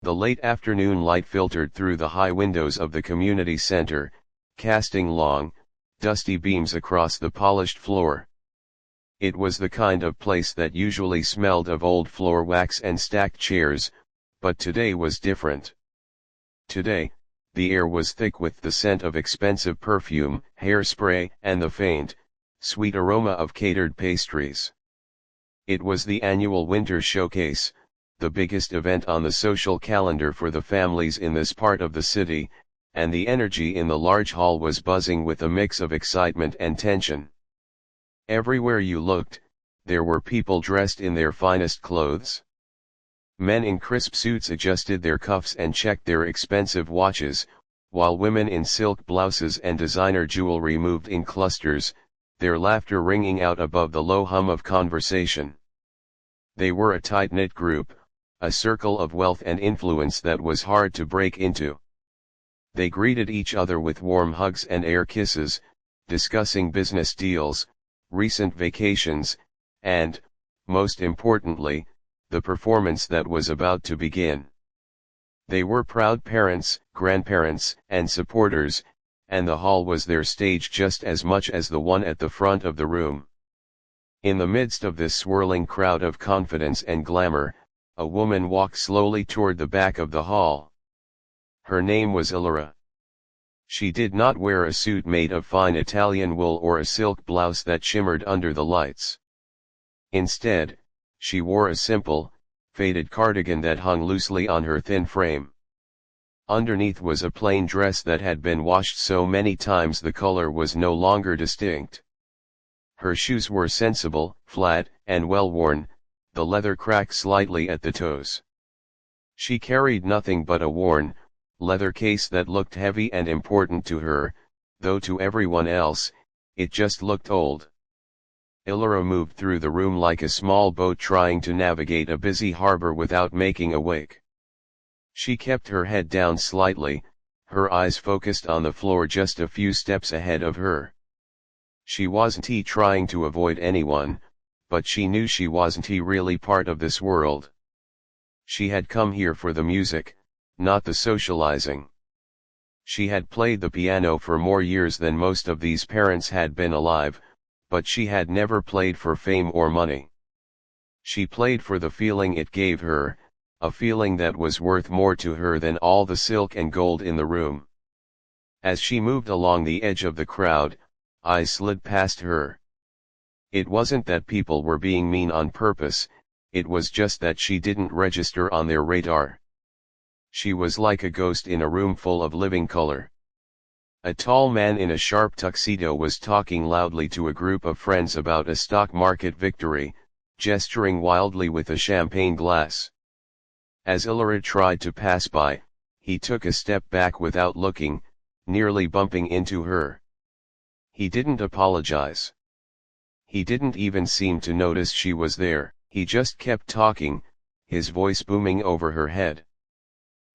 The late afternoon light filtered through the high windows of the community center, casting long, dusty beams across the polished floor. It was the kind of place that usually smelled of old floor wax and stacked chairs, but today was different. Today, the air was thick with the scent of expensive perfume, hairspray, and the faint, sweet aroma of catered pastries. It was the annual winter showcase, the biggest event on the social calendar for the families in this part of the city, and the energy in the large hall was buzzing with a mix of excitement and tension. Everywhere you looked, there were people dressed in their finest clothes. Men in crisp suits adjusted their cuffs and checked their expensive watches, while women in silk blouses and designer jewelry moved in clusters, their laughter ringing out above the low hum of conversation. They were a tight-knit group, a circle of wealth and influence that was hard to break into. They greeted each other with warm hugs and air kisses, discussing business deals, recent vacations, and, most importantly, the performance that was about to begin. They were proud parents, grandparents, and supporters, and the hall was their stage just as much as the one at the front of the room. In the midst of this swirling crowd of confidence and glamour, a woman walked slowly toward the back of the hall. Her name was Ilora. She did not wear a suit made of fine Italian wool or a silk blouse that shimmered under the lights. Instead, she wore a simple, faded cardigan that hung loosely on her thin frame. Underneath was a plain dress that had been washed so many times the color was no longer distinct. Her shoes were sensible, flat, and well-worn, the leather cracked slightly at the toes. She carried nothing but a worn, leather case that looked heavy and important to her, though to everyone else, it just looked old. Ilora moved through the room like a small boat trying to navigate a busy harbor without making a wake. She kept her head down slightly, her eyes focused on the floor just a few steps ahead of her. She wasn't trying to avoid anyone, but she knew she wasn't really part of this world. She had come here for the music, not the socializing. She had played the piano for more years than most of these parents had been alive, but she had never played for fame or money. She played for the feeling it gave her, a feeling that was worth more to her than all the silk and gold in the room. As she moved along the edge of the crowd, eyes slid past her. It wasn't that people were being mean on purpose, it was just that she didn't register on their radar. She was like a ghost in a room full of living color. A tall man in a sharp tuxedo was talking loudly to a group of friends about a stock market victory, gesturing wildly with a champagne glass. As Ilora tried to pass by, he took a step back without looking, nearly bumping into her. He didn't apologize. He didn't even seem to notice she was there, he just kept talking, his voice booming over her head.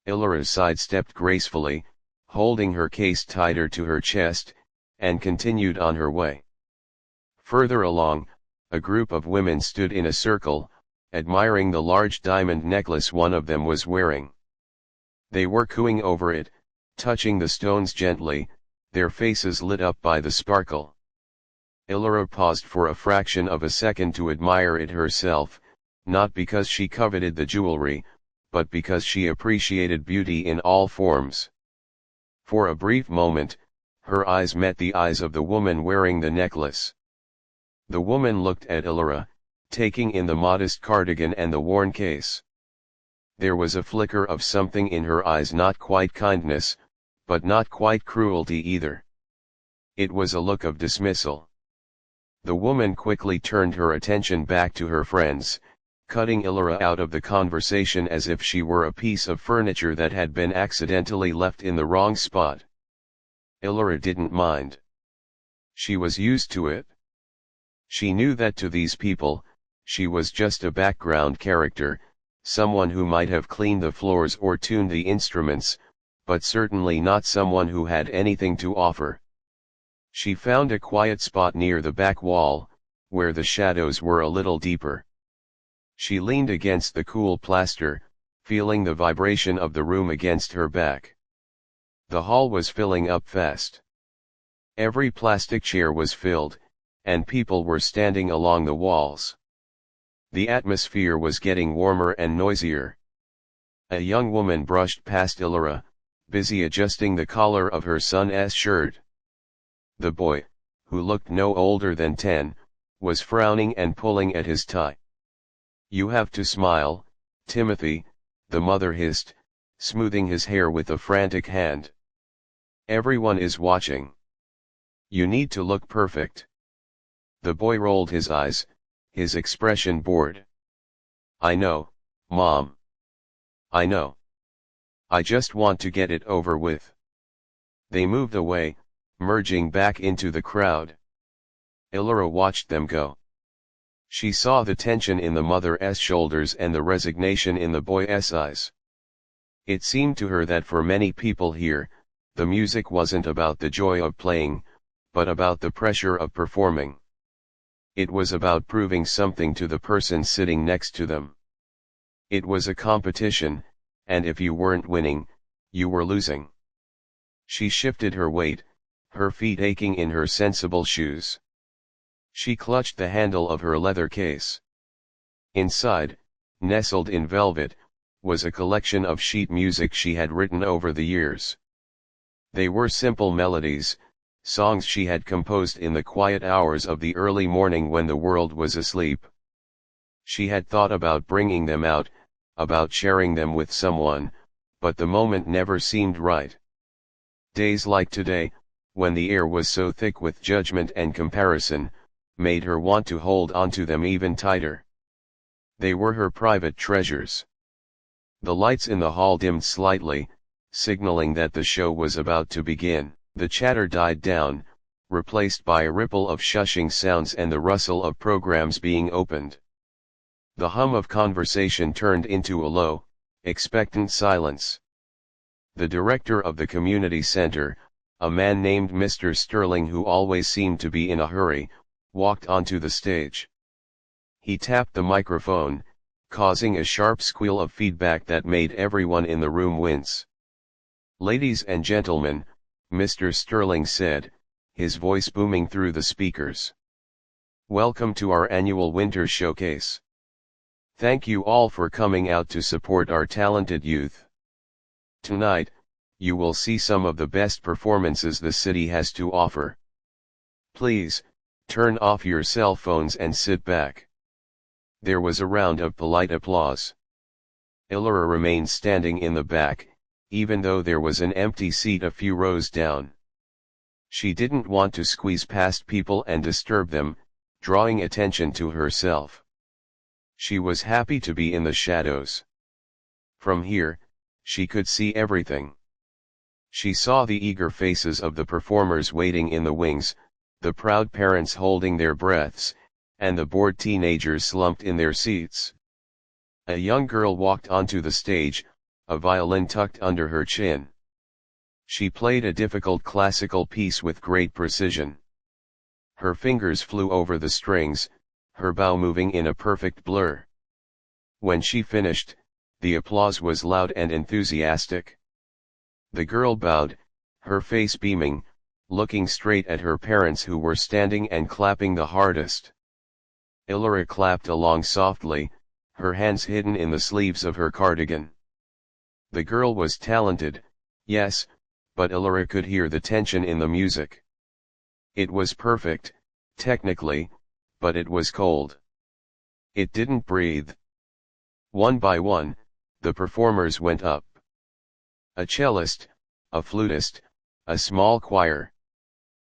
Ilora sidestepped gracefully, holding her case tighter to her chest, and continued on her way. Further along, a group of women stood in a circle, admiring the large diamond necklace one of them was wearing. They were cooing over it, touching the stones gently, their faces lit up by the sparkle. Ilora paused for a fraction of a second to admire it herself, not because she coveted the jewelry, but because she appreciated beauty in all forms. For a brief moment, her eyes met the eyes of the woman wearing the necklace. The woman looked at Ilora, taking in the modest cardigan and the worn case. There was a flicker of something in her eyes, not quite kindness, but not quite cruelty either. It was a look of dismissal. The woman quickly turned her attention back to her friends, cutting Ilora out of the conversation as if she were a piece of furniture that had been accidentally left in the wrong spot. Ilora didn't mind. She was used to it. She knew that to these people, she was just a background character, someone who might have cleaned the floors or tuned the instruments, but certainly not someone who had anything to offer. She found a quiet spot near the back wall, where the shadows were a little deeper. She leaned against the cool plaster, feeling the vibration of the room against her back. The hall was filling up fast. Every plastic chair was filled, and people were standing along the walls. The atmosphere was getting warmer and noisier. A young woman brushed past Illyra, busy adjusting the collar of her son's shirt. The boy, who looked no older than 10, was frowning and pulling at his tie. "You have to smile, Timothy," the mother hissed, smoothing his hair with a frantic hand. "Everyone is watching. You need to look perfect." The boy rolled his eyes, his expression bored. "I know, Mom. I know. I just want to get it over with." They moved away, merging back into the crowd. Illyra watched them go. She saw the tension in the mother's shoulders and the resignation in the boy's eyes. It seemed to her that for many people here, the music wasn't about the joy of playing, but about the pressure of performing. It was about proving something to the person sitting next to them. It was a competition, and if you weren't winning, you were losing. She shifted her weight, her feet aching in her sensible shoes. She clutched the handle of her leather case. Inside, nestled in velvet, was a collection of sheet music she had written over the years. They were simple melodies, songs she had composed in the quiet hours of the early morning when the world was asleep. She had thought about bringing them out, about sharing them with someone, but the moment never seemed right. Days like today, when the air was so thick with judgment and comparison, made her want to hold onto them even tighter. They were her private treasures. The lights in the hall dimmed slightly, signaling that the show was about to begin. The chatter died down, replaced by a ripple of shushing sounds and the rustle of programs being opened. The hum of conversation turned into a low, expectant silence. The director of the community center, a man named Mr. Sterling who always seemed to be in a hurry, walked onto the stage. He tapped the microphone, causing a sharp squeal of feedback that made everyone in the room wince. "Ladies and gentlemen," Mr. Sterling said, his voice booming through the speakers. "Welcome to our annual winter showcase. Thank you all for coming out to support our talented youth. Tonight, you will see some of the best performances the city has to offer. Please, turn off your cell phones and sit back." There was a round of polite applause. Illyra remained standing in the back, even though there was an empty seat a few rows down. She didn't want to squeeze past people and disturb them, drawing attention to herself. She was happy to be in the shadows. From here, she could see everything. She saw the eager faces of the performers waiting in the wings, the proud parents holding their breaths, and the bored teenagers slumped in their seats. A young girl walked onto the stage, a violin tucked under her chin. She played a difficult classical piece with great precision. Her fingers flew over the strings, her bow moving in a perfect blur. When she finished, the applause was loud and enthusiastic. The girl bowed, her face beaming, looking straight at her parents who were standing and clapping the hardest. Illyra clapped along softly, her hands hidden in the sleeves of her cardigan. The girl was talented, yes, but Illyra could hear the tension in the music. It was perfect, technically, but it was cold. It didn't breathe. One by one, the performers went up. A cellist, a flutist, a small choir.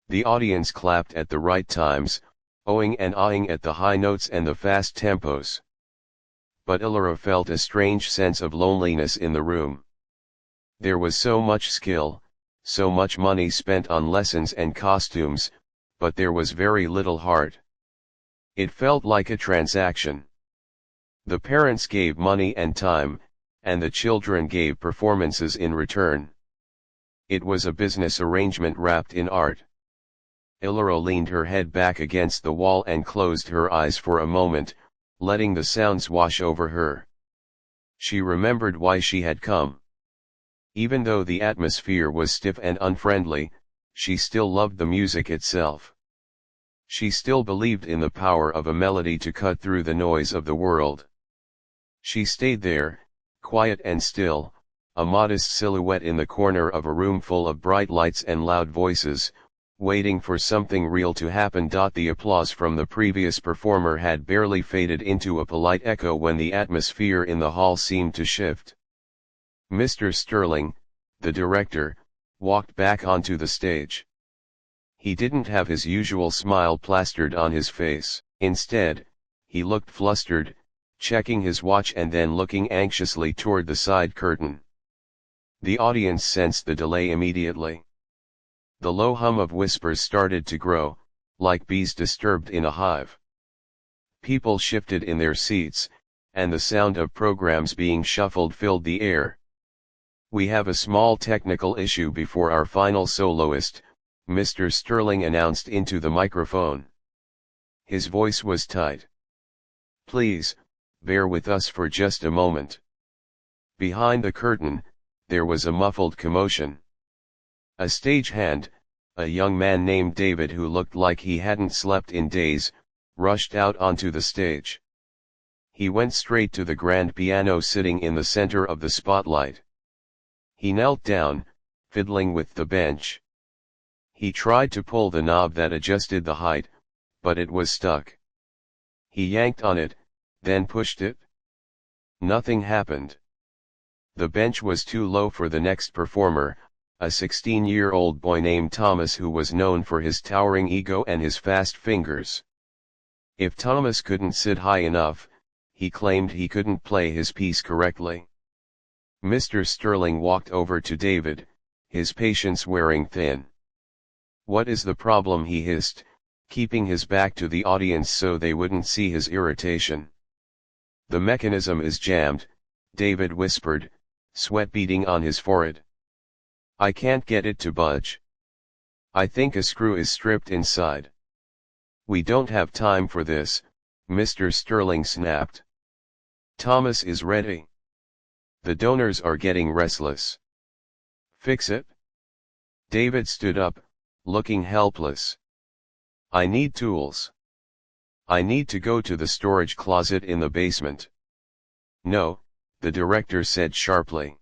The audience clapped at the right times, ohing and ahhing at the high notes and the fast tempos. But Illyra felt a strange sense of loneliness in the room. There was so much skill, so much money spent on lessons and costumes, but there was very little heart. It felt like a transaction. The parents gave money and time, and the children gave performances in return. It was a business arrangement wrapped in art. Illyra leaned her head back against the wall and closed her eyes for a moment, letting the sounds wash over her. She remembered why she had come. Even though the atmosphere was stiff and unfriendly, she still loved the music itself. She still believed in the power of a melody to cut through the noise of the world. She stayed there, quiet and still, a modest silhouette in the corner of a room full of bright lights and loud voices, waiting for something real to happen. The applause from the previous performer had barely faded into a polite echo when the atmosphere in the hall seemed to shift. Mr. Sterling, the director, walked back onto the stage. He didn't have his usual smile plastered on his face. Instead, he looked flustered, checking his watch and then looking anxiously toward the side curtain. The audience sensed the delay immediately. The low hum of whispers started to grow, like bees disturbed in a hive. People shifted in their seats, and the sound of programs being shuffled filled the air. "We have a small technical issue before our final soloist," Mr. Sterling announced into the microphone. His voice was tight. "Please, bear with us for just a moment." Behind the curtain, there was a muffled commotion. A stagehand, a young man named David who looked like he hadn't slept in days, rushed out onto the stage. He went straight to the grand piano sitting in the center of the spotlight. He knelt down, fiddling with the bench. He tried to pull the knob that adjusted the height, but it was stuck. He yanked on it, then pushed it. Nothing happened. The bench was too low for the next performer, a 16-year-old boy named Thomas who was known for his towering ego and his fast fingers. If Thomas couldn't sit high enough, he claimed he couldn't play his piece correctly. Mr. Sterling walked over to David, his patience wearing thin. "What is the problem?" he hissed, keeping his back to the audience so they wouldn't see his irritation. "The mechanism is jammed," David whispered, sweat beading on his forehead. "I can't get it to budge. I think a screw is stripped inside." "We don't have time for this," Mr. Sterling snapped. "Thomas is ready. The donors are getting restless. Fix it." David stood up, looking helpless. "I need tools. I need to go to the storage closet in the basement." "No," the director said sharply.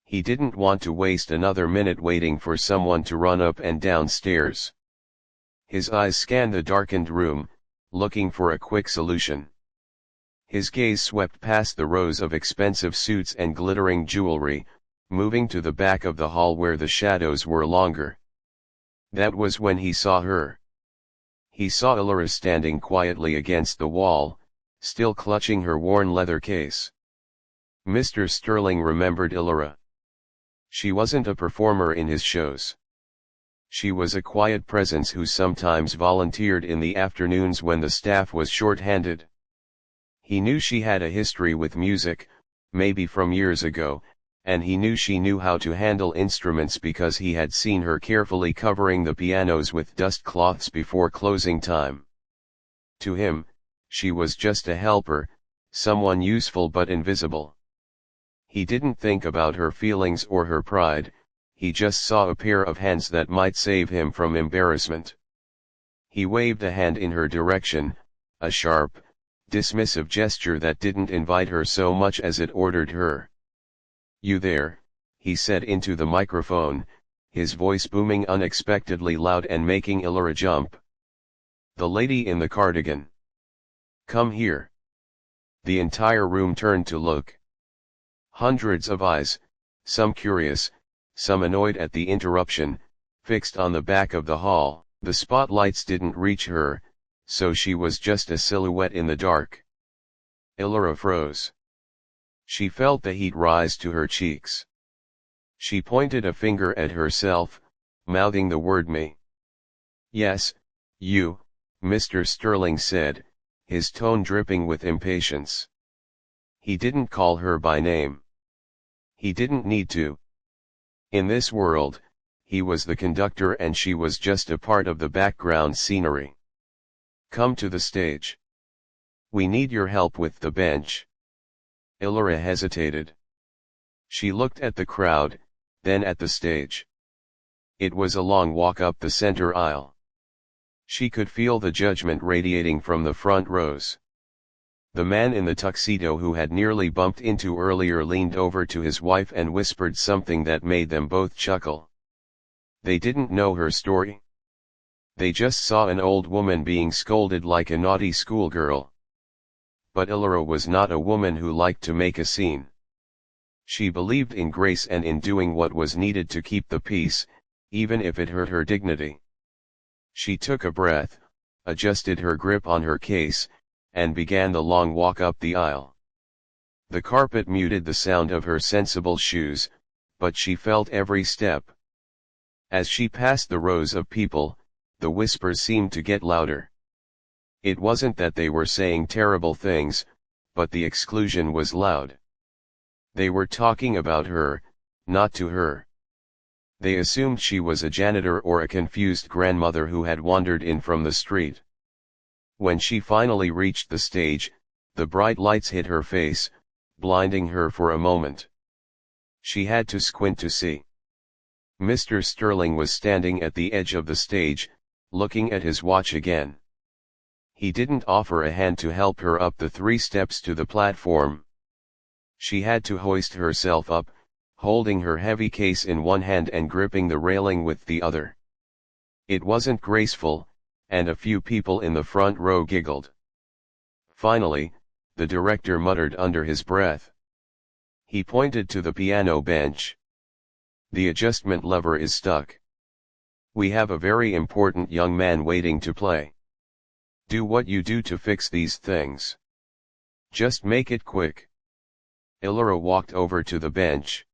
He didn't want to waste another minute waiting for someone to run up and down stairs. His eyes scanned the darkened room, looking for a quick solution. His gaze swept past the rows of expensive suits and glittering jewelry, moving to the back of the hall where the shadows were longer. That was when he saw her. He saw Illyra standing quietly against the wall, still clutching her worn leather case. Mr. Sterling remembered Illyra. She wasn't a performer in his shows. She was a quiet presence who sometimes volunteered in the afternoons when the staff was short-handed. He knew she had a history with music, maybe from years ago, and he knew she knew how to handle instruments because he had seen her carefully covering the pianos with dust cloths before closing time. To him, she was just a helper, someone useful but invisible. He didn't think about her feelings or her pride, he just saw a pair of hands that might save him from embarrassment. He waved a hand in her direction, a sharp, dismissive gesture that didn't invite her so much as it ordered her. "You there," he said into the microphone, his voice booming unexpectedly loud and making Illyra jump. "The lady in the cardigan. Come here." The entire room turned to look. Hundreds of eyes, some curious, some annoyed at the interruption, fixed on the back of the hall. The spotlights didn't reach her, so she was just a silhouette in the dark. Illyra froze. She felt the heat rise to her cheeks. She pointed a finger at herself, mouthing the word "me." "Yes, you," Mr. Sterling said, his tone dripping with impatience. He didn't call her by name. He didn't need to. In this world, he was the conductor and she was just a part of the background scenery. "Come to the stage. We need your help with the bench." Illyra hesitated. She looked at the crowd, then at the stage. It was a long walk up the center aisle. She could feel the judgment radiating from the front rows. The man in the tuxedo who had nearly bumped into earlier leaned over to his wife and whispered something that made them both chuckle. They didn't know her story. They just saw an old woman being scolded like a naughty schoolgirl. But Illyra was not a woman who liked to make a scene. She believed in grace and in doing what was needed to keep the peace, even if it hurt her dignity. She took a breath, adjusted her grip on her case, and began the long walk up the aisle. The carpet muted the sound of her sensible shoes, but she felt every step. As she passed the rows of people, the whispers seemed to get louder. It wasn't that they were saying terrible things, but the exclusion was loud. They were talking about her, not to her. They assumed she was a janitor or a confused grandmother who had wandered in from the street. When she finally reached the stage, the bright lights hit her face, blinding her for a moment. She had to squint to see. Mr. Sterling was standing at the edge of the stage, looking at his watch again. He didn't offer a hand to help her up the 3 steps to the platform. She had to hoist herself up, holding her heavy case in one hand and gripping the railing with the other. It wasn't graceful, and a few people in the front row giggled. Finally, the director muttered under his breath. He pointed to the piano bench. The adjustment lever is stuck. We have a very important young man waiting to play. Do what you do to fix these things. Just make it quick. Illyra walked over to the bench.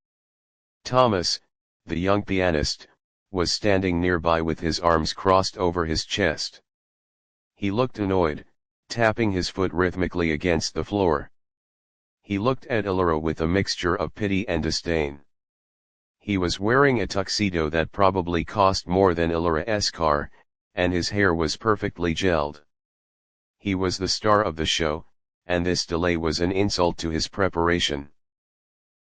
Thomas, the young pianist, was standing nearby with his arms crossed over his chest. He looked annoyed, tapping his foot rhythmically against the floor. He looked at Illyra with a mixture of pity and disdain. He was wearing a tuxedo that probably cost more than Illyra's car, and his hair was perfectly gelled. He was the star of the show, and this delay was an insult to his preparation.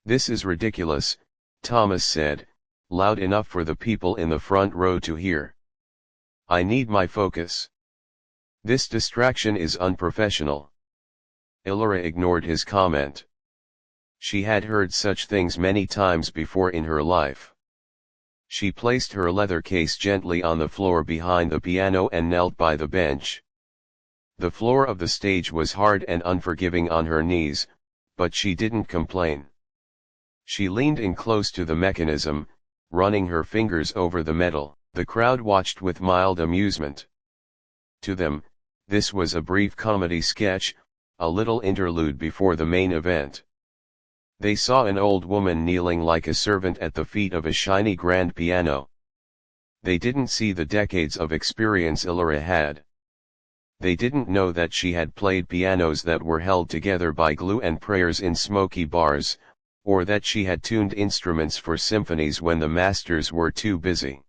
This is ridiculous, Thomas said, loud enough for the people in the front row to hear. I need my focus. This distraction is unprofessional. Illyra ignored his comment. She had heard such things many times before in her life. She placed her leather case gently on the floor behind the piano and knelt by the bench. The floor of the stage was hard and unforgiving on her knees, but she didn't complain. She leaned in close to the mechanism, running her fingers over the metal. The crowd watched with mild amusement. To them, this was a brief comedy sketch, a little interlude before the main event. They saw an old woman kneeling like a servant at the feet of a shiny grand piano. They didn't see the decades of experience Illyra had. They didn't know that she had played pianos that were held together by glue and prayers in smoky bars, or that she had tuned instruments for symphonies when the masters were too busy.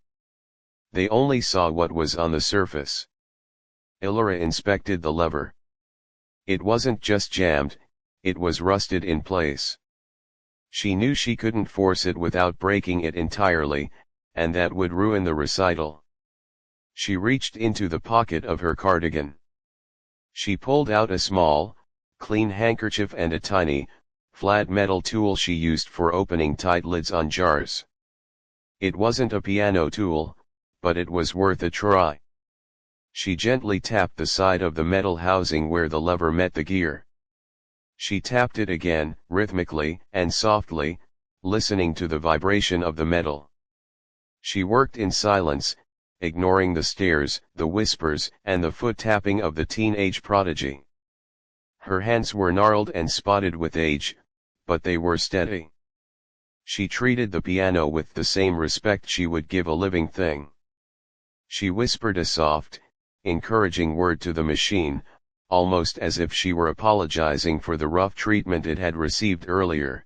They only saw what was on the surface. Illyra inspected the lever. It wasn't just jammed, it was rusted in place. She knew she couldn't force it without breaking it entirely, and that would ruin the recital. She reached into the pocket of her cardigan. She pulled out a small, clean handkerchief and a tiny, flat metal tool she used for opening tight lids on jars. It wasn't a piano tool, but it was worth a try. She gently tapped the side of the metal housing where the lever met the gear. She tapped it again, rhythmically and softly, listening to the vibration of the metal. She worked in silence, ignoring the stares, the whispers, and the foot tapping of the teenage prodigy. Her hands were gnarled and spotted with age, but they were steady. She treated the piano with the same respect she would give a living thing. She whispered a soft, encouraging word to the machine, almost as if she were apologizing for the rough treatment it had received earlier.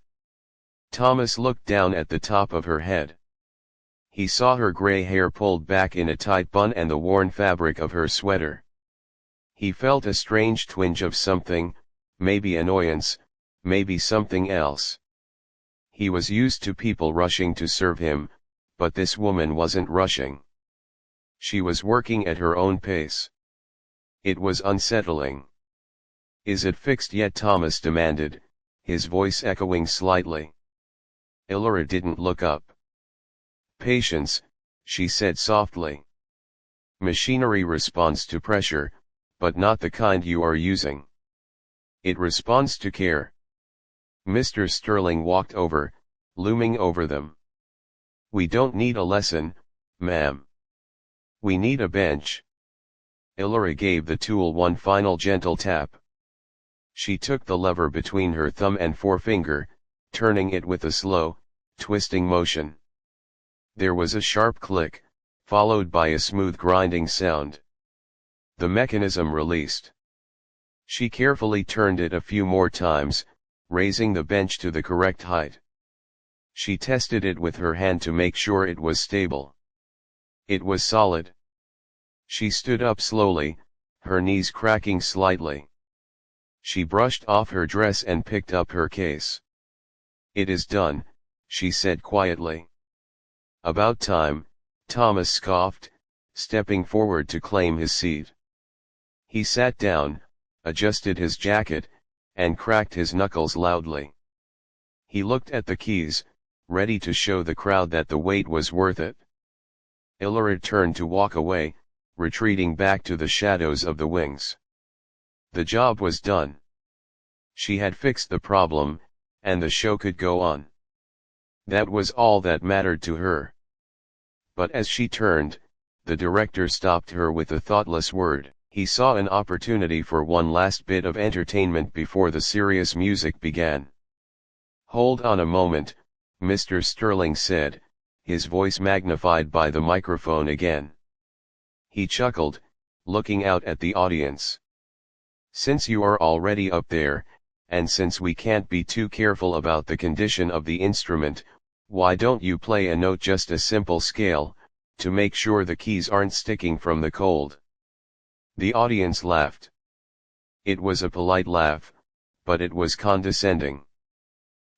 Thomas looked down at the top of her head. He saw her gray hair pulled back in a tight bun and the worn fabric of her sweater. He felt a strange twinge of something, maybe annoyance, maybe something else. He was used to people rushing to serve him, but this woman wasn't rushing. She was working at her own pace. It was unsettling. "Is it fixed yet?" Thomas demanded, his voice echoing slightly. Ilora didn't look up. "Patience," she said softly. "Machinery responds to pressure, but not the kind you are using. It responds to care." Mr. Sterling walked over, looming over them. "We don't need a lesson, ma'am. We need a bench." Ilora gave the tool one final gentle tap. She took the lever between her thumb and forefinger, turning it with a slow, twisting motion. There was a sharp click, followed by a smooth grinding sound. The mechanism released. She carefully turned it a few more times, raising the bench to the correct height. She tested it with her hand to make sure it was stable. It was solid. She stood up slowly, her knees cracking slightly. She brushed off her dress and picked up her case. "It is done," she said quietly. "About time," Thomas scoffed, stepping forward to claim his seat. He sat down, adjusted his jacket, and cracked his knuckles loudly. He looked at the keys, ready to show the crowd that the wait was worth it. Ilora turned to walk away, retreating back to the shadows of the wings. The job was done. She had fixed the problem, and the show could go on. That was all that mattered to her. But as she turned, the director stopped her with a thoughtless word. He saw an opportunity for one last bit of entertainment before the serious music began. "Hold on a moment," Mr. Sterling said, his voice magnified by the microphone again. He chuckled, looking out at the audience. "Since you are already up there, and since we can't be too careful about the condition of the instrument, why don't you play a note, just a simple scale, to make sure the keys aren't sticking from the cold?" The audience laughed. It was a polite laugh, but it was condescending.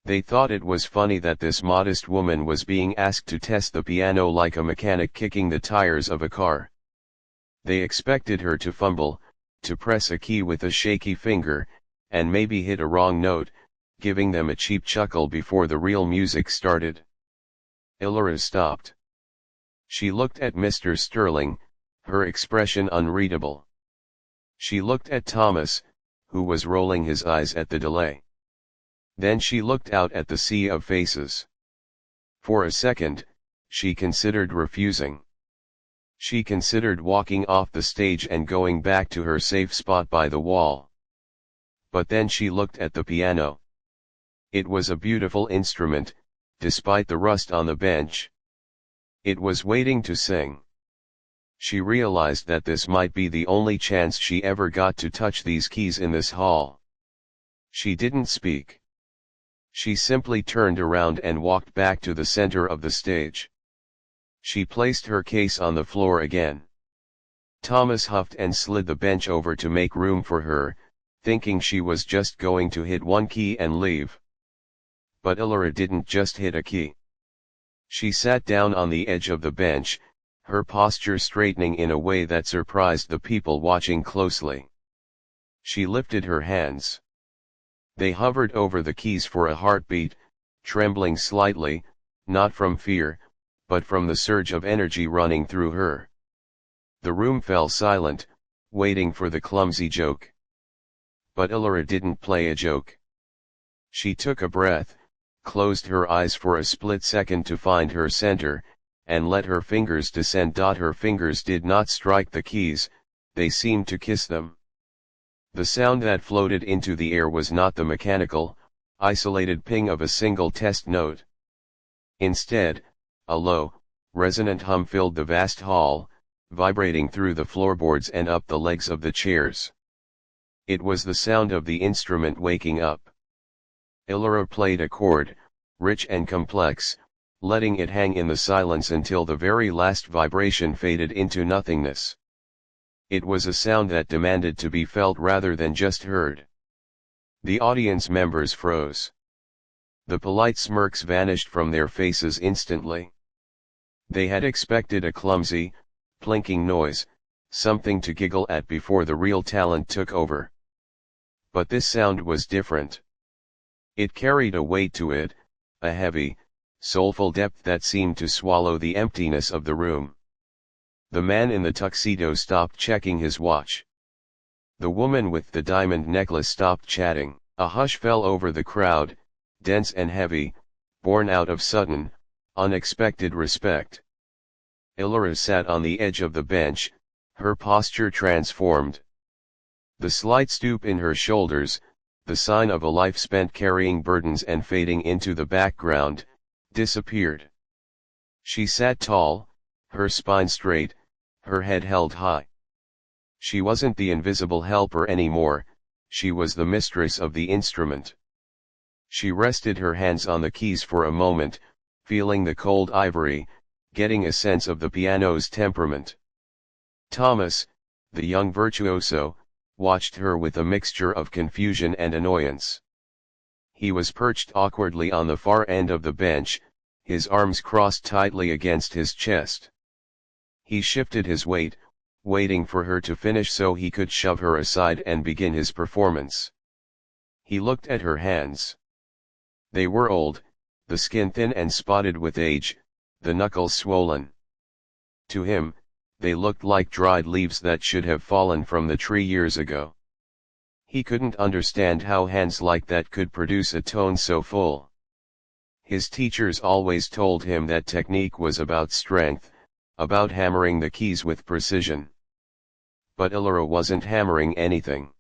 They thought it was funny that this modest woman was being asked to test the piano like a mechanic kicking the tires of a car. They expected her to fumble, to press a key with a shaky finger, and maybe hit a wrong note, giving them a cheap chuckle before the real music started. Ilora stopped. She looked at Mr. Sterling, her expression unreadable. She looked at Thomas, who was rolling his eyes at the delay. Then she looked out at the sea of faces. For a second, she considered refusing. She considered walking off the stage and going back to her safe spot by the wall. But then she looked at the piano. It was a beautiful instrument, despite the rust on the bench. It was waiting to sing. She realized that this might be the only chance she ever got to touch these keys in this hall. She didn't speak. She simply turned around and walked back to the center of the stage. She placed her case on the floor again. Thomas huffed and slid the bench over to make room for her, thinking she was just going to hit one key and leave. But Ilora didn't just hit a key. She sat down on the edge of the bench, her posture straightening in a way that surprised the people watching closely. She lifted her hands. They hovered over the keys for a heartbeat, trembling slightly, not from fear, but from the surge of energy running through her. The room fell silent, waiting for the clumsy joke. But Ilora didn't play a joke. She took a breath, closed her eyes for a split second to find her center, and let her fingers descend. Her fingers did not strike the keys, they seemed to kiss them. The sound that floated into the air was not the mechanical, isolated ping of a single test note. Instead, a low, resonant hum filled the vast hall, vibrating through the floorboards and up the legs of the chairs. It was the sound of the instrument waking up. Ilora played a chord, rich and complex, letting it hang in the silence until the very last vibration faded into nothingness. It was a sound that demanded to be felt rather than just heard. The audience members froze. The polite smirks vanished from their faces instantly. They had expected a clumsy, plinking noise, something to giggle at before the real talent took over. But this sound was different. It carried a weight to it, a heavy, soulful depth that seemed to swallow the emptiness of the room. The man in the tuxedo stopped checking his watch. The woman with the diamond necklace stopped chatting. A hush fell over the crowd, dense and heavy, born out of sudden, unexpected respect. Ilora sat on the edge of the bench, her posture transformed. The slight stoop in her shoulders, the sign of a life spent carrying burdens and fading into the background, disappeared. She sat tall, her spine straight, her head held high. She wasn't the invisible helper anymore, she was the mistress of the instrument. She rested her hands on the keys for a moment, feeling the cold ivory, getting a sense of the piano's temperament. Thomas, the young virtuoso, watched her with a mixture of confusion and annoyance. He was perched awkwardly on the far end of the bench, his arms crossed tightly against his chest. He shifted his weight, waiting for her to finish so he could shove her aside and begin his performance. He looked at her hands. They were old, the skin thin and spotted with age, the knuckles swollen. To him, they looked like dried leaves that should have fallen from the tree years ago. He couldn't understand how hands like that could produce a tone so full. His teachers always told him that technique was about strength, about hammering the keys with precision. But Ilora wasn't hammering anything.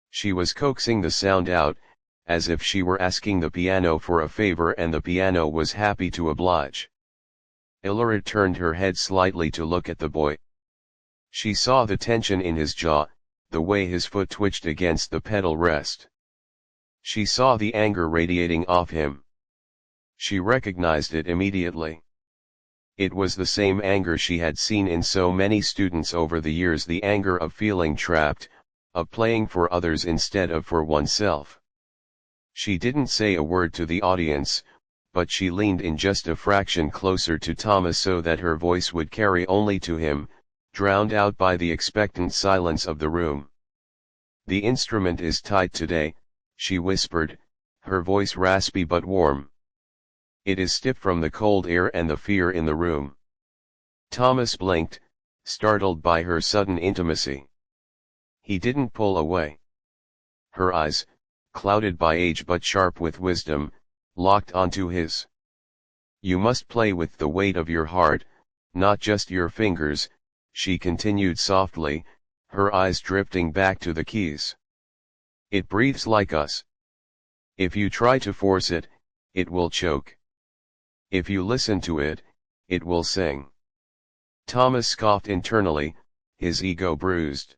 She was coaxing the sound out, as if she were asking the piano for a favor and the piano was happy to oblige. Ilora turned her head slightly to look at the boy. She saw the tension in his jaw, the way his foot twitched against the pedal rest. She saw the anger radiating off him. She recognized it immediately. It was the same anger she had seen in so many students over the years, the anger of feeling trapped, of playing for others instead of for oneself. She didn't say a word to the audience, but she leaned in just a fraction closer to Thomas so that her voice would carry only to him, drowned out by the expectant silence of the room. "The instrument is tight today," she whispered, her voice raspy but warm. "It is stiff from the cold air and the fear in the room." Thomas blinked, startled by her sudden intimacy. He didn't pull away. Her eyes, clouded by age but sharp with wisdom, locked onto his. "You must play with the weight of your heart, not just your fingers," she continued softly, her eyes drifting back to the keys. "It breathes like us. If you try to force it, it will choke. If you listen to it, it will sing." Thomas scoffed internally, his ego bruised.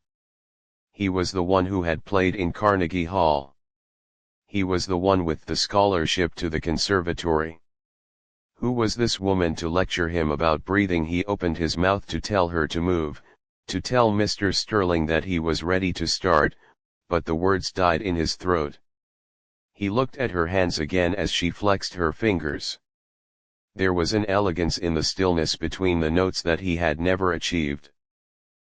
He was the one who had played in Carnegie Hall. He was the one with the scholarship to the conservatory. Who was this woman to lecture him about breathing? He opened his mouth to tell her to move, to tell Mr. Sterling that he was ready to start, but the words died in his throat. He looked at her hands again as she flexed her fingers. There was an elegance in the stillness between the notes that he had never achieved.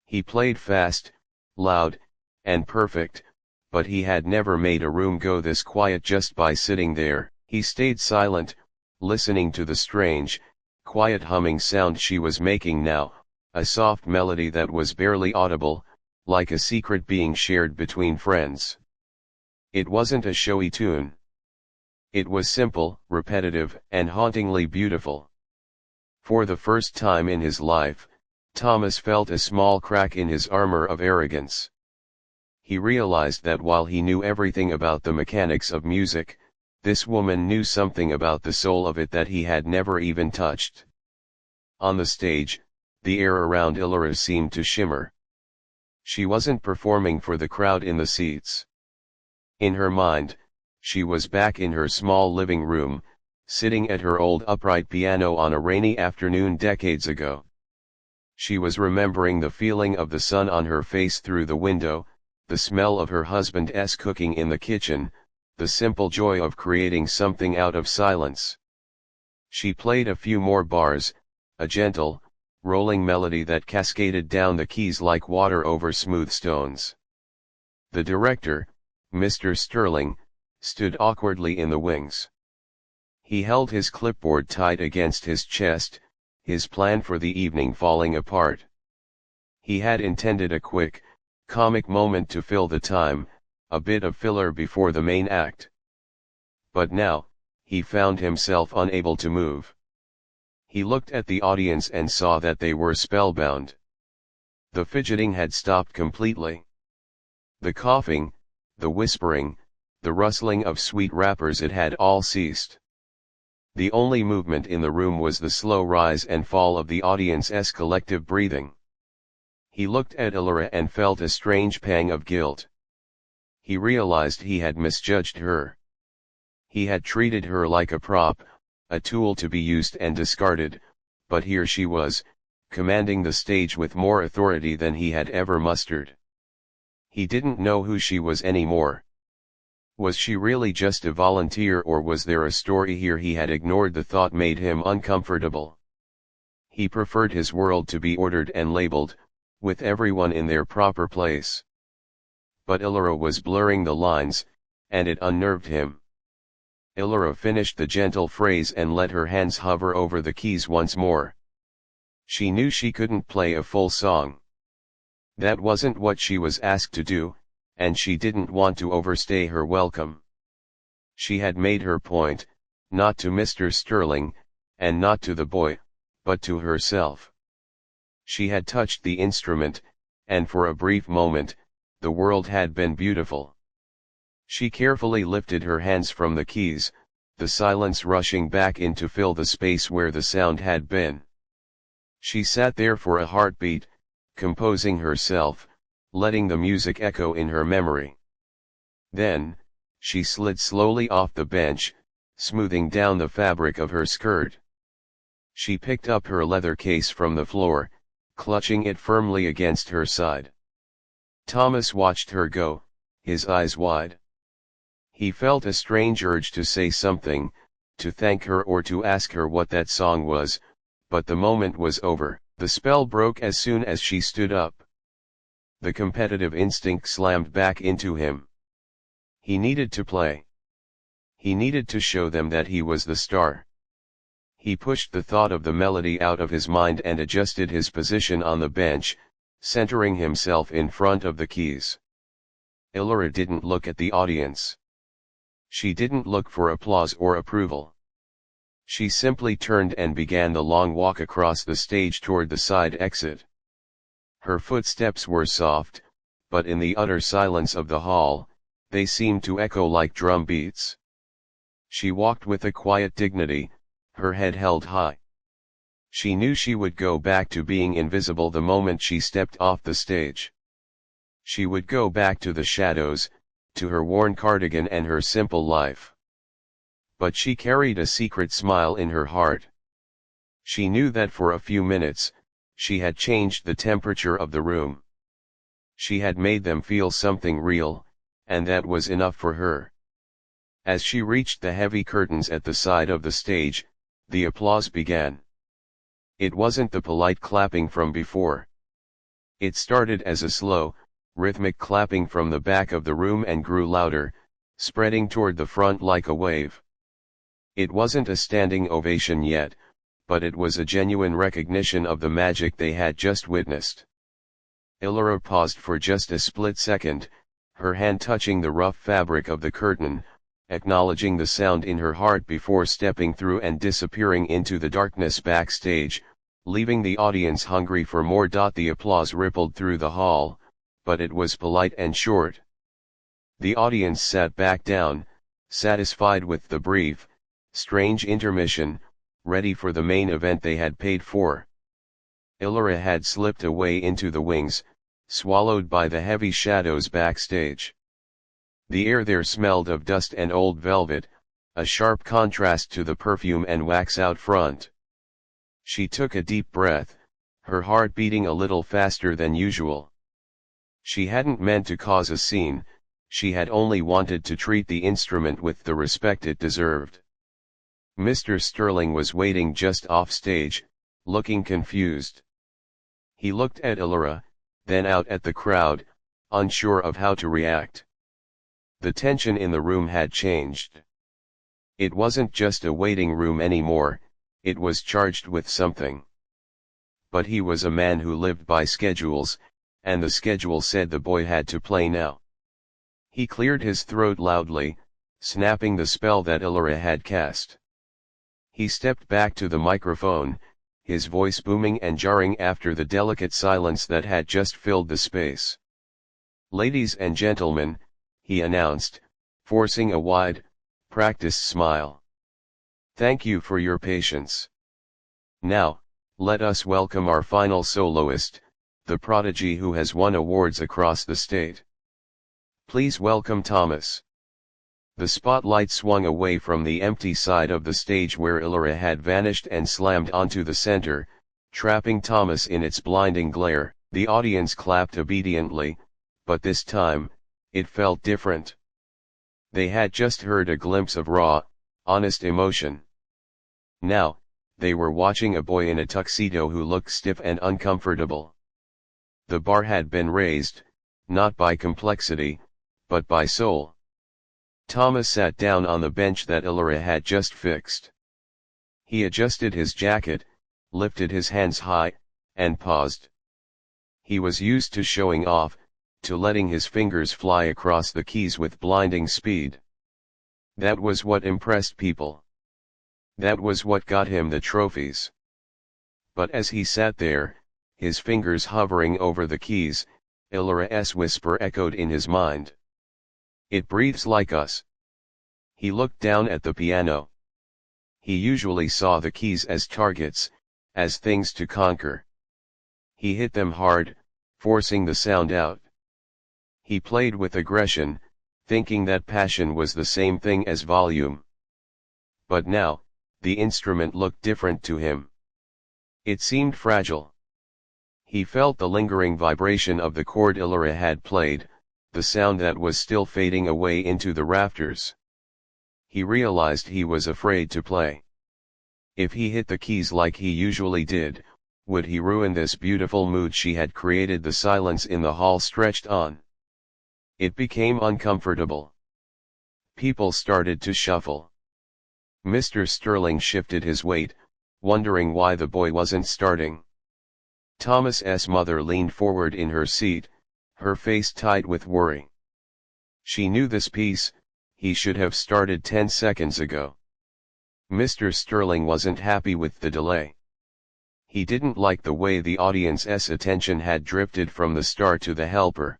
He played fast, loud, and perfect, but he had never made a room go this quiet just by sitting there. He stayed silent, listening to the strange, quiet humming sound she was making now, a soft melody that was barely audible, like a secret being shared between friends. It wasn't a showy tune. It was simple, repetitive, and hauntingly beautiful. For the first time in his life, Thomas felt a small crack in his armor of arrogance. He realized that while he knew everything about the mechanics of music, this woman knew something about the soul of it that he had never even touched. On the stage, the air around Ilora seemed to shimmer. She wasn't performing for the crowd in the seats. In her mind, she was back in her small living room, sitting at her old upright piano on a rainy afternoon decades ago. She was remembering the feeling of the sun on her face through the window, the smell of her husband's cooking in the kitchen, the simple joy of creating something out of silence. She played a few more bars, a gentle, rolling melody that cascaded down the keys like water over smooth stones. The director, Mr. Sterling, stood awkwardly in the wings. He held his clipboard tight against his chest, his plan for the evening falling apart. He had intended a quick, comic moment to fill the time, a bit of filler before the main act. But now, he found himself unable to move. He looked at the audience and saw that they were spellbound. The fidgeting had stopped completely. The coughing, the whispering, the rustling of sweet wrappers, it had all ceased. The only movement in the room was the slow rise and fall of the audience's collective breathing. He looked at Elora and felt a strange pang of guilt. He realized he had misjudged her. He had treated her like a prop, a tool to be used and discarded, but here she was, commanding the stage with more authority than he had ever mustered. He didn't know who she was anymore. Was she really just a volunteer, or was there a story here he had ignored? The thought made him uncomfortable. He preferred his world to be ordered and labeled, with everyone in their proper place. But Elora was blurring the lines, and it unnerved him. Elora finished the gentle phrase and let her hands hover over the keys once more. She knew she couldn't play a full song. That wasn't what she was asked to do, and she didn't want to overstay her welcome. She had made her point, not to Mr. Sterling, and not to the boy, but to herself. She had touched the instrument, and for a brief moment, the world had been beautiful. She carefully lifted her hands from the keys, the silence rushing back in to fill the space where the sound had been. She sat there for a heartbeat, composing herself, letting the music echo in her memory. Then, she slid slowly off the bench, smoothing down the fabric of her skirt. She picked up her leather case from the floor, clutching it firmly against her side. Thomas watched her go, his eyes wide. He felt a strange urge to say something, to thank her or to ask her what that song was, but the moment was over. The spell broke as soon as she stood up. The competitive instinct slammed back into him. He needed to play. He needed to show them that he was the star. He pushed the thought of the melody out of his mind and adjusted his position on the bench, centering himself in front of the keys. Elora didn't look at the audience. She didn't look for applause or approval. She simply turned and began the long walk across the stage toward the side exit. Her footsteps were soft, but in the utter silence of the hall, they seemed to echo like drum beats. She walked with a quiet dignity, her head held high. She knew she would go back to being invisible the moment she stepped off the stage. She would go back to the shadows, to her worn cardigan and her simple life. But she carried a secret smile in her heart. She knew that for a few minutes, she had changed the temperature of the room. She had made them feel something real, and that was enough for her. As she reached the heavy curtains at the side of the stage, the applause began. It wasn't the polite clapping from before. It started as a slow, rhythmic clapping from the back of the room and grew louder, spreading toward the front like a wave. It wasn't a standing ovation yet, but it was a genuine recognition of the magic they had just witnessed. Elora paused for just a split second, her hand touching the rough fabric of the curtain, acknowledging the sound in her heart before stepping through and disappearing into the darkness backstage, leaving the audience hungry for more. The applause rippled through the hall, but it was polite and short. The audience sat back down, satisfied with the brief, strange intermission, ready for the main event they had paid for. Elora had slipped away into the wings, swallowed by the heavy shadows backstage. The air there smelled of dust and old velvet, a sharp contrast to the perfume and wax out front. She took a deep breath, her heart beating a little faster than usual. She hadn't meant to cause a scene, she had only wanted to treat the instrument with the respect it deserved. Mr. Sterling was waiting just off stage, looking confused. He looked at Elora, then out at the crowd, unsure of how to react. The tension in the room had changed. It wasn't just a waiting room anymore, it was charged with something. But he was a man who lived by schedules, and the schedule said the boy had to play now. He cleared his throat loudly, snapping the spell that Elora had cast. He stepped back to the microphone, his voice booming and jarring after the delicate silence that had just filled the space. "Ladies and gentlemen," he announced, forcing a wide, practiced smile. "Thank you for your patience. Now, let us welcome our final soloist, the prodigy who has won awards across the state. Please welcome Thomas." The spotlight swung away from the empty side of the stage where Elora had vanished and slammed onto the center, trapping Thomas in its blinding glare. The audience clapped obediently, but this time, it felt different. They had just heard a glimpse of raw, honest emotion. Now, they were watching a boy in a tuxedo who looked stiff and uncomfortable. The bar had been raised, not by complexity, but by soul. Thomas sat down on the bench that Elora had just fixed. He adjusted his jacket, lifted his hands high, and paused. He was used to showing off, to letting his fingers fly across the keys with blinding speed. That was what impressed people. That was what got him the trophies. But as he sat there, his fingers hovering over the keys, Elora's whisper echoed in his mind. "It breathes like us." He looked down at the piano. He usually saw the keys as targets, as things to conquer. He hit them hard, forcing the sound out. He played with aggression, thinking that passion was the same thing as volume. But now, the instrument looked different to him. It seemed fragile. He felt the lingering vibration of the chord Elora had played, the sound that was still fading away into the rafters. He realized he was afraid to play. If he hit the keys like he usually did, would he ruin this beautiful mood she had created? The silence in the hall stretched on. It became uncomfortable. People started to shuffle. Mr. Sterling shifted his weight, wondering why the boy wasn't starting. Thomas's mother leaned forward in her seat, her face tight with worry. She knew this piece, he should have started 10 seconds ago. Mr. Sterling wasn't happy with the delay. He didn't like the way the audience's attention had drifted from the star to the helper.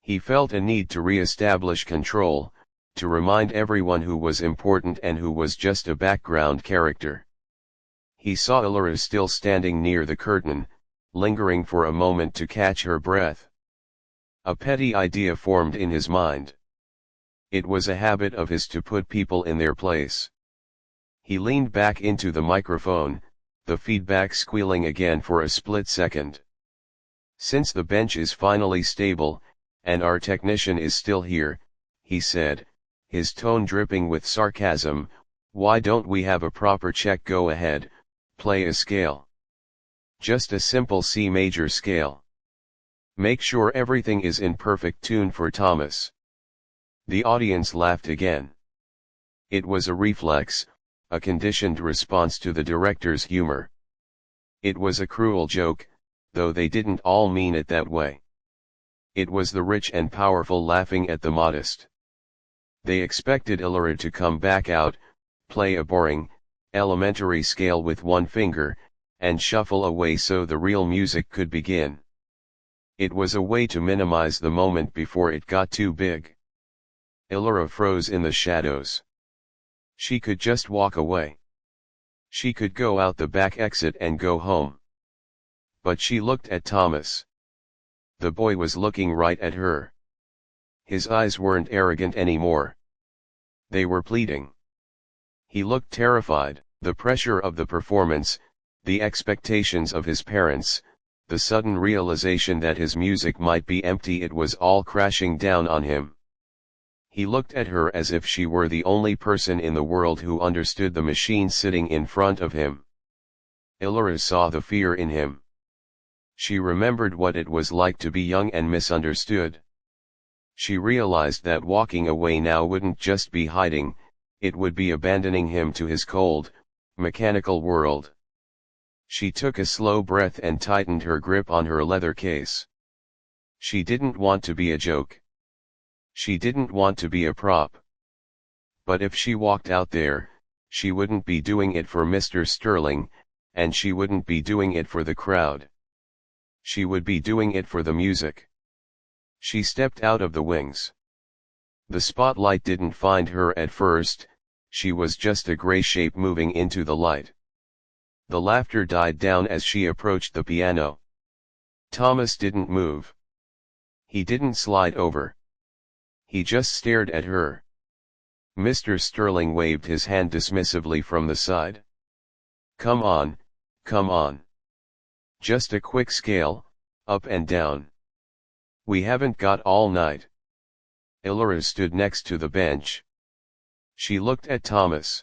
He felt a need to re-establish control, to remind everyone who was important and who was just a background character. He saw Elora still standing near the curtain, lingering for a moment to catch her breath. A petty idea formed in his mind. It was a habit of his to put people in their place. He leaned back into the microphone, the feedback squealing again for a split second. "Since the bench is finally stable, and our technician is still here," he said, his tone dripping with sarcasm, "why don't we have a proper check? Go ahead, play a scale. Just a simple C major scale. Make sure everything is in perfect tune for Thomas." The audience laughed again. It was a reflex, a conditioned response to the director's humor. It was a cruel joke, though they didn't all mean it that way. It was the rich and powerful laughing at the modest. They expected Elora to come back out, play a boring, elementary scale with one finger, and shuffle away so the real music could begin. It was a way to minimize the moment before it got too big. Elora froze in the shadows. She could just walk away. She could go out the back exit and go home. But she looked at Thomas. The boy was looking right at her. His eyes weren't arrogant anymore. They were pleading. He looked terrified. The pressure of the performance, the expectations of his parents, the sudden realization that his music might be empty, it was all crashing down on him. He looked at her as if she were the only person in the world who understood the machine sitting in front of him. Ilora saw the fear in him. She remembered what it was like to be young and misunderstood. She realized that walking away now wouldn't just be hiding, it would be abandoning him to his cold, mechanical world. She took a slow breath and tightened her grip on her leather case. She didn't want to be a joke. She didn't want to be a prop. But if she walked out there, she wouldn't be doing it for Mr. Sterling, and she wouldn't be doing it for the crowd. She would be doing it for the music. She stepped out of the wings. The spotlight didn't find her at first, she was just a gray shape moving into the light. The laughter died down as she approached the piano. Thomas didn't move. He didn't slide over. He just stared at her. Mr. Sterling waved his hand dismissively from the side. Come on, come on. Just a quick scale, up and down. We haven't got all night. Ilora stood next to the bench. She looked at Thomas.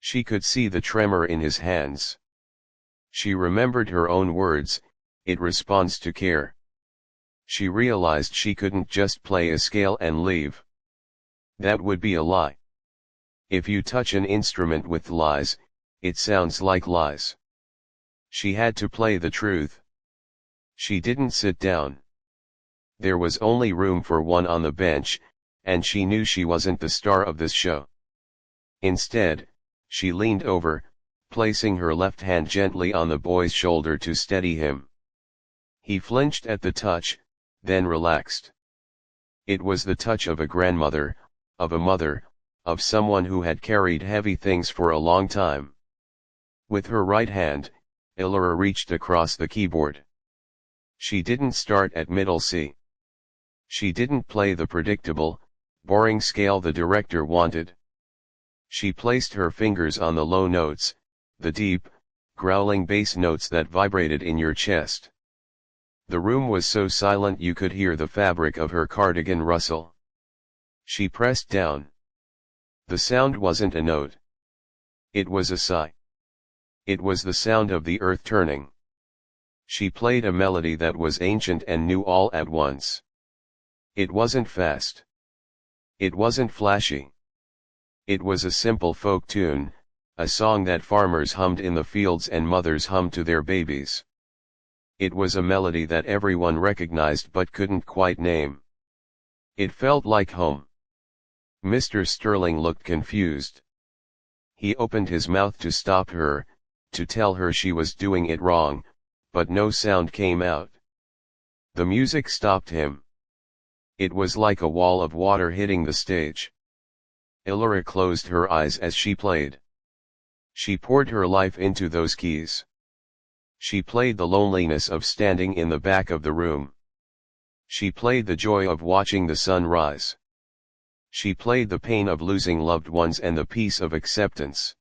She could see the tremor in his hands. She remembered her own words, it responds to care. She realized she couldn't just play a scale and leave. That would be a lie. If you touch an instrument with lies, it sounds like lies. She had to play the truth. She didn't sit down. There was only room for one on the bench, and she knew she wasn't the star of this show. Instead, she leaned over, placing her left hand gently on the boy's shoulder to steady him. He flinched at the touch, then relaxed. It was the touch of a grandmother, of a mother, of someone who had carried heavy things for a long time. With her right hand, Ilora reached across the keyboard. She didn't start at middle C. She didn't play the predictable, boring scale the director wanted. She placed her fingers on the low notes, the deep, growling bass notes that vibrated in your chest. The room was so silent you could hear the fabric of her cardigan rustle. She pressed down. The sound wasn't a note. It was a sigh. It was the sound of the earth turning. She played a melody that was ancient and new all at once. It wasn't fast. It wasn't flashy. It was a simple folk tune, a song that farmers hummed in the fields and mothers hummed to their babies. It was a melody that everyone recognized but couldn't quite name. It felt like home. Mr. Sterling looked confused. He opened his mouth to stop her, to tell her she was doing it wrong, but no sound came out. The music stopped him. It was like a wall of water hitting the stage. Ilora closed her eyes as she played. She poured her life into those keys. She played the loneliness of standing in the back of the room. She played the joy of watching the sun rise. She played the pain of losing loved ones and the peace of acceptance.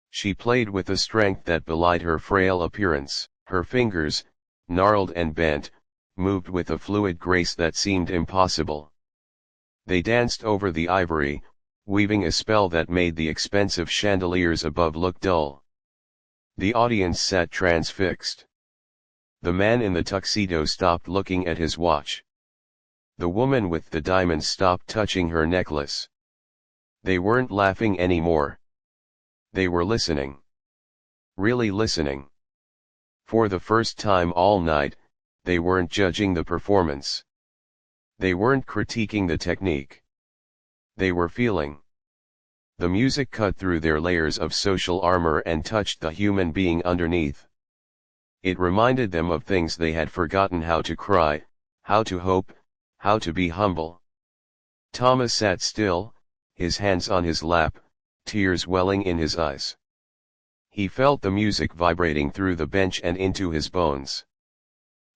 She played with a strength that belied her frail appearance. Her fingers, gnarled and bent, moved with a fluid grace that seemed impossible. They danced over the ivory, weaving a spell that made the expensive chandeliers above look dull. The audience sat transfixed. The man in the tuxedo stopped looking at his watch. The woman with the diamonds stopped touching her necklace. They weren't laughing anymore. They were listening. Really listening. For the first time all night, they weren't judging the performance. They weren't critiquing the technique. They were feeling. The music cut through their layers of social armor and touched the human being underneath. It reminded them of things they had forgotten: how to cry, how to hope, how to be humble. Thomas sat still, his hands on his lap, tears welling in his eyes. He felt the music vibrating through the bench and into his bones.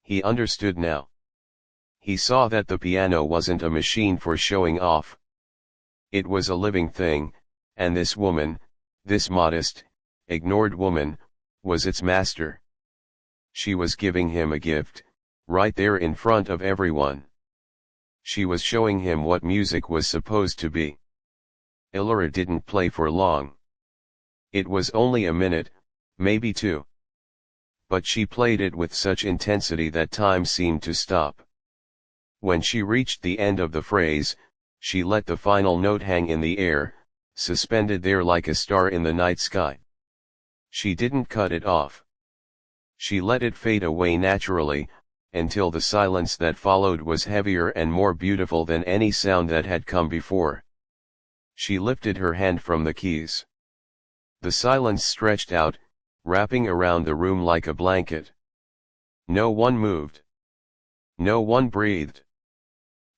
He understood now. He saw that the piano wasn't a machine for showing off. It was a living thing, and this woman, this modest, ignored woman, was its master. She was giving him a gift, right there in front of everyone. She was showing him what music was supposed to be. Ilora didn't play for long. It was only a minute, maybe two. But she played it with such intensity that time seemed to stop. When she reached the end of the phrase, she let the final note hang in the air, suspended there like a star in the night sky. She didn't cut it off. She let it fade away naturally, until the silence that followed was heavier and more beautiful than any sound that had come before. She lifted her hand from the keys. The silence stretched out, wrapping around the room like a blanket. No one moved. No one breathed.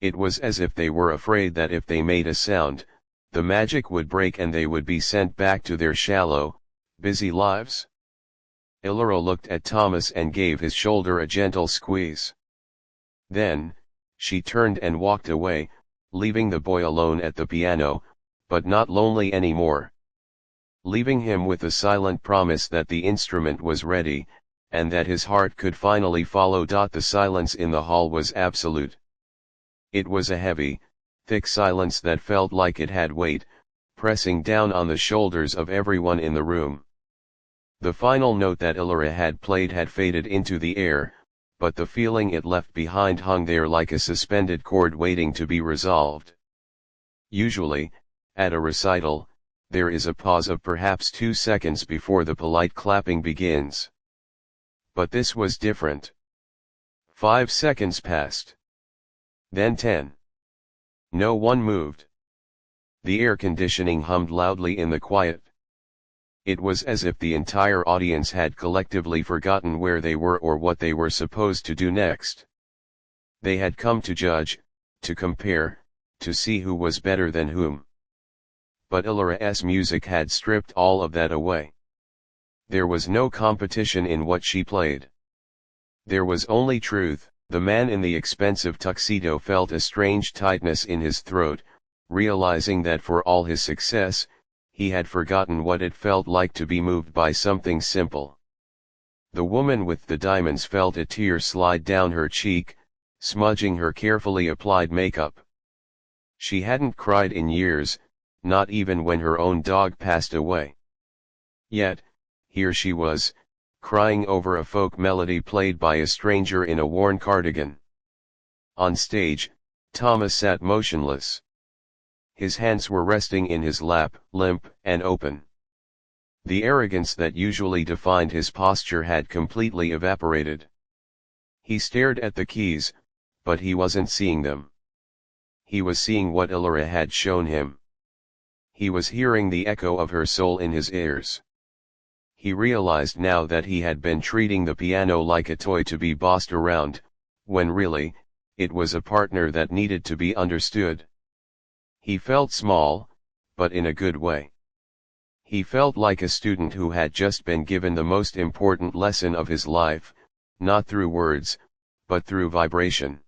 It was as if they were afraid that if they made a sound, the magic would break and they would be sent back to their shallow, busy lives. Ilora looked at Thomas and gave his shoulder a gentle squeeze. Then, she turned and walked away, leaving the boy alone at the piano, but not lonely anymore. Leaving him with a silent promise that the instrument was ready, and that his heart could finally follow. The silence in the hall was absolute. It was a heavy, thick silence that felt like it had weight, pressing down on the shoulders of everyone in the room. The final note that Ilora had played had faded into the air, but the feeling it left behind hung there like a suspended cord waiting to be resolved. Usually, at a recital, there is a pause of perhaps 2 seconds before the polite clapping begins. But this was different. 5 seconds passed. Then 10. No one moved. The air conditioning hummed loudly in the quiet. It was as if the entire audience had collectively forgotten where they were or what they were supposed to do next. They had come to judge, to compare, to see who was better than whom. But Ilora's music had stripped all of that away. There was no competition in what she played. There was only truth. The man in the expensive tuxedo felt a strange tightness in his throat, realizing that for all his success, he had forgotten what it felt like to be moved by something simple. The woman with the diamonds felt a tear slide down her cheek, smudging her carefully applied makeup. She hadn't cried in years, not even when her own dog passed away. Yet, here she was, crying over a folk melody played by a stranger in a worn cardigan. On stage, Thomas sat motionless. His hands were resting in his lap, limp and open. The arrogance that usually defined his posture had completely evaporated. He stared at the keys, but he wasn't seeing them. He was seeing what Ilora had shown him. He was hearing the echo of her soul in his ears. He realized now that he had been treating the piano like a toy to be bossed around, when really, it was a partner that needed to be understood. He felt small, but in a good way. He felt like a student who had just been given the most important lesson of his life, not through words, but through vibration.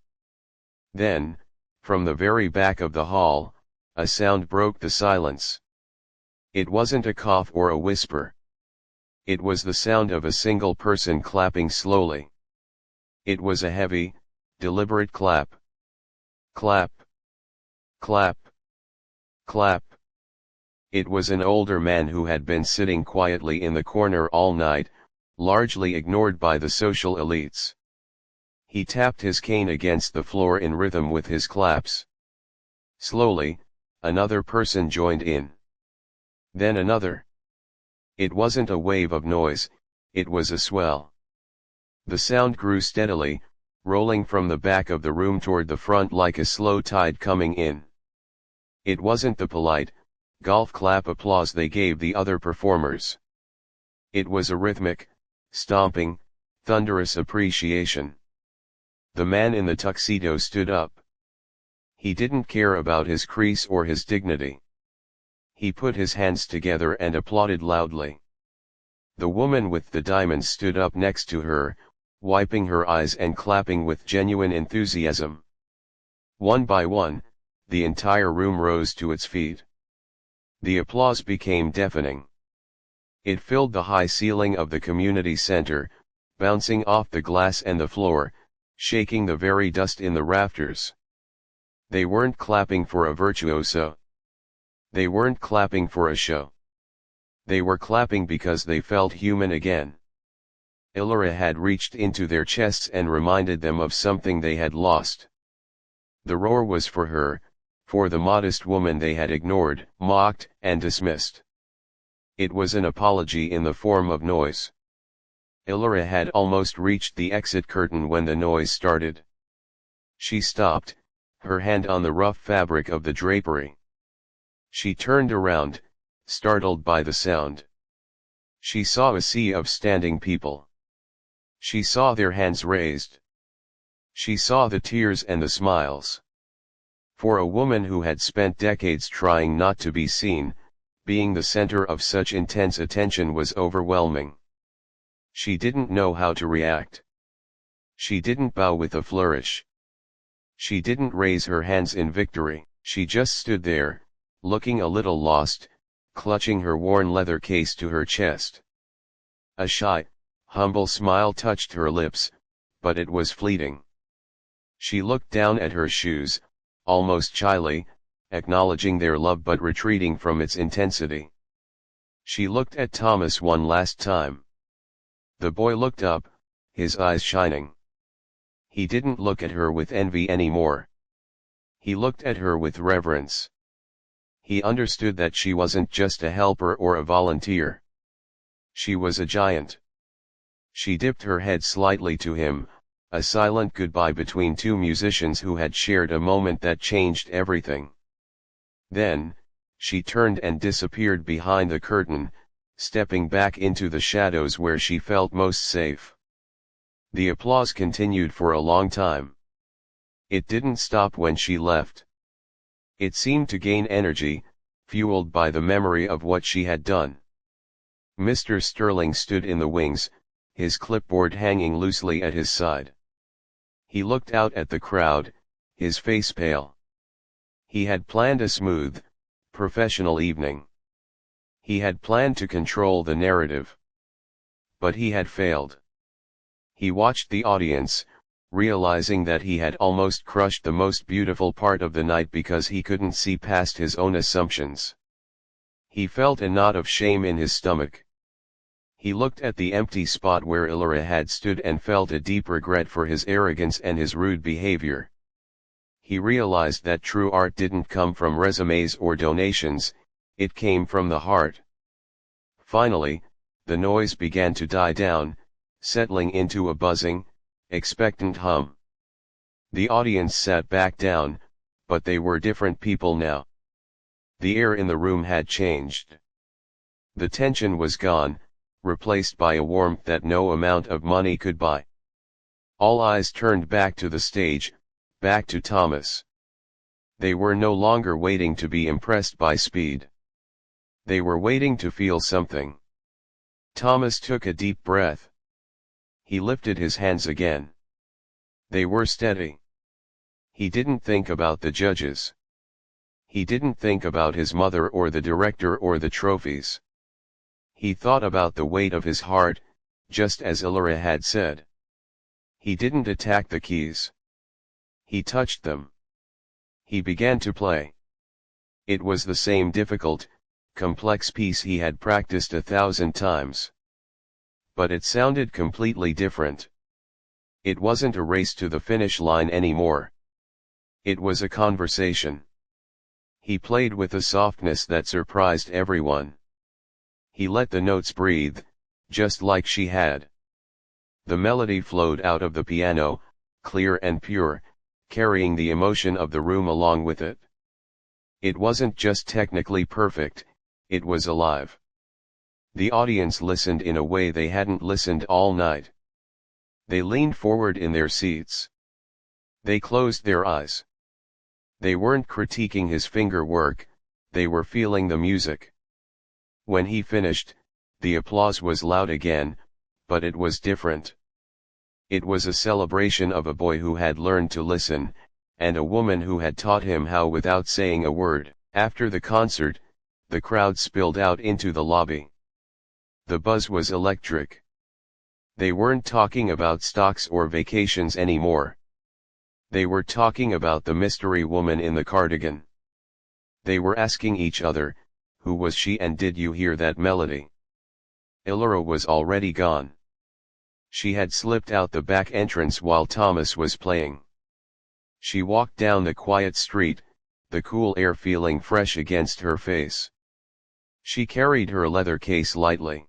Then, from the very back of the hall, a sound broke the silence. It wasn't a cough or a whisper. It was the sound of a single person clapping slowly. It was a heavy, deliberate clap. Clap. Clap. Clap. It was an older man who had been sitting quietly in the corner all night, largely ignored by the social elites. He tapped his cane against the floor in rhythm with his claps. Slowly, another person joined in. Then another. It wasn't a wave of noise, it was a swell. The sound grew steadily, rolling from the back of the room toward the front like a slow tide coming in. It wasn't the polite, golf clap applause they gave the other performers. It was a rhythmic, stomping, thunderous appreciation. The man in the tuxedo stood up. He didn't care about his crease or his dignity. He put his hands together and applauded loudly. The woman with the diamonds stood up next to her, wiping her eyes and clapping with genuine enthusiasm. One by one, the entire room rose to its feet. The applause became deafening. It filled the high ceiling of the community center, bouncing off the glass and the floor, shaking the very dust in the rafters. They weren't clapping for a virtuoso. They weren't clapping for a show. They were clapping because they felt human again. Illyria had reached into their chests and reminded them of something they had lost. The roar was for her, for the modest woman they had ignored, mocked, and dismissed. It was an apology in the form of noise. Illyria had almost reached the exit curtain when the noise started. She stopped, her hand on the rough fabric of the drapery. She turned around, startled by the sound. She saw a sea of standing people. She saw their hands raised. She saw the tears and the smiles. For a woman who had spent decades trying not to be seen, being the center of such intense attention was overwhelming. She didn't know how to react. She didn't bow with a flourish. She didn't raise her hands in victory. She just stood there, looking a little lost, clutching her worn leather case to her chest. A shy, humble smile touched her lips, but it was fleeting. She looked down at her shoes, almost shyly, acknowledging their love but retreating from its intensity. She looked at Thomas one last time. The boy looked up, his eyes shining. He didn't look at her with envy anymore. He looked at her with reverence. He understood that she wasn't just a helper or a volunteer. She was a giant. She dipped her head slightly to him, a silent goodbye between two musicians who had shared a moment that changed everything. Then, she turned and disappeared behind the curtain, stepping back into the shadows where she felt most safe. The applause continued for a long time. It didn't stop when she left. It seemed to gain energy, fueled by the memory of what she had done. Mr. Sterling stood in the wings, his clipboard hanging loosely at his side. He looked out at the crowd, his face pale. He had planned a smooth, professional evening. He had planned to control the narrative. But he had failed. He watched the audience, realizing that he had almost crushed the most beautiful part of the night because he couldn't see past his own assumptions. He felt a knot of shame in his stomach. He looked at the empty spot where Illyria had stood and felt a deep regret for his arrogance and his rude behavior. He realized that true art didn't come from resumes or donations, it came from the heart. Finally, the noise began to die down, settling into a buzzing, expectant hum. The audience sat back down, but they were different people now. The air in the room had changed. The tension was gone, replaced by a warmth that no amount of money could buy. All eyes turned back to the stage, back to Thomas. They were no longer waiting to be impressed by speed. They were waiting to feel something. Thomas took a deep breath. He lifted his hands again. They were steady. He didn't think about the judges. He didn't think about his mother or the director or the trophies. He thought about the weight of his heart, just as Illyria had said. He didn't attack the keys. He touched them. He began to play. It was the same difficult, complex piece he had practiced 1,000 times. But it sounded completely different. It wasn't a race to the finish line anymore. It was a conversation. He played with a softness that surprised everyone. He let the notes breathe, just like she had. The melody flowed out of the piano, clear and pure, carrying the emotion of the room along with it. It wasn't just technically perfect, it was alive. The audience listened in a way they hadn't listened all night. They leaned forward in their seats. They closed their eyes. They weren't critiquing his finger work, they were feeling the music. When he finished, the applause was loud again, but it was different. It was a celebration of a boy who had learned to listen, and a woman who had taught him how without saying a word. After the concert, the crowd spilled out into the lobby. The buzz was electric. They weren't talking about stocks or vacations anymore. They were talking about the mystery woman in the cardigan. They were asking each other, who was she and did you hear that melody? Ilora was already gone. She had slipped out the back entrance while Thomas was playing. She walked down the quiet street, the cool air feeling fresh against her face. She carried her leather case lightly.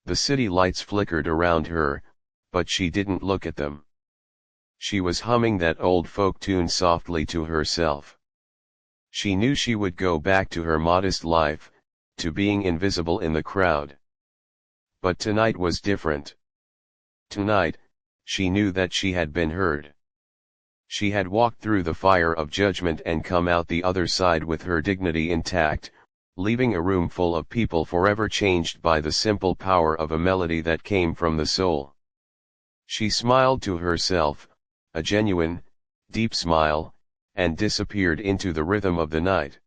The city lights flickered around her, but she didn't look at them. She was humming that old folk tune softly to herself. She knew she would go back to her modest life, to being invisible in the crowd. But tonight was different. Tonight, she knew that she had been heard. She had walked through the fire of judgment and come out the other side with her dignity intact, leaving a room full of people forever changed by the simple power of a melody that came from the soul. She smiled to herself, a genuine, deep smile, and disappeared into the rhythm of the night.